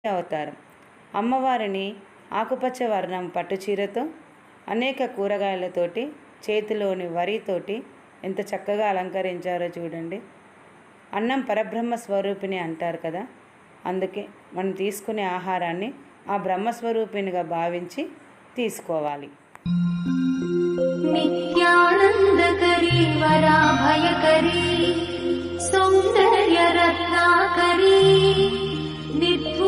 అవతారం. అమ్మవారిని ఆకుపచ్చ వర్ణం పట్టుచీరతో, అనేక కూరగాయలతోటి, చేతిలోని వరితోటి ఎంత చక్కగా అలంకరించారో చూడండి. అన్నం పరబ్రహ్మ స్వరూపిణి అంటారు కదా, అందుకే మనం తీసుకునే ఆహారాన్ని ఆ బ్రహ్మస్వరూపిణిగా భావించి తీసుకోవాలి. నిత్యానందకరీ వరాభయకరీ సౌందర్య రత్నాకరీ నిత్య